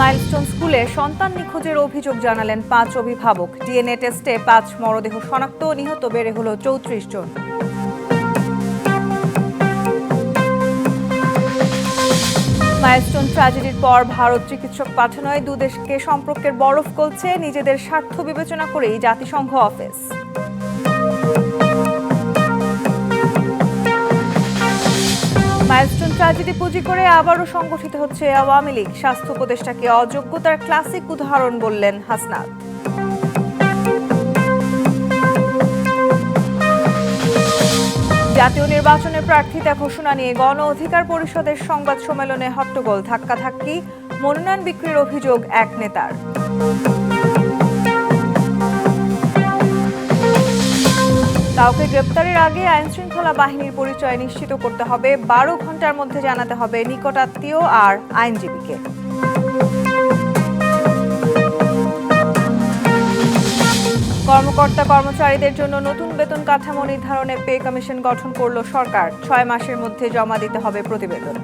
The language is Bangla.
মাইলস্টোন স্কুলে সন্তান নিখোঁজের অভিযোগ জানালেন 5 অভিভাবক। ডিএনএ টেস্টে 5 মরদেহ শনাক্ত, নিহত বেড়ে হলো 34 জন। মাইলস্টোন ট্র্যাজেডির পর ভারত চিকিৎসক পাঠানোয় দুদেশকে সম্পর্কের বরফ গলছে। নিজেদের স্বার্থ বিবেচনা করেই জাতিসংঘ অফিস। মাইলস্টোন ট্র্যাজেডি পুঁজি করে আবারও সংগঠিত হচ্ছে আওয়ামী লীগ। স্বাস্থ্য উপদেষ্টাকে অযোগ্যতার ক্লাসিক উদাহরণ বললেন হাসনাত। জাতীয় নির্বাচনের প্রার্থিতা ঘোষণা নিয়ে গণ অধিকার পরিষদের সংবাদ সম্মেলনে হট্টগোল, ধাক্কাধাক্কি, মনোনয়ন বিক্রির অভিযোগ এক নেতার। কাউকে গ্রেপ্তারের আগে আইনশৃঙ্খলা বাহিনীর পরিচয় নিশ্চিত করতে হবে। 12 ঘন্টার মধ্যে জানাতে হবে নিকটাত্মীয় আর আইনজীবীকে। কর্মকর্তা কর্মচারীদের জন্য নতুন বেতন কাঠামো নির্ধারণে পে কমিশন গঠন করল সরকার। 6 মাসের মধ্যে জমা দিতে হবে প্রতিবেদন।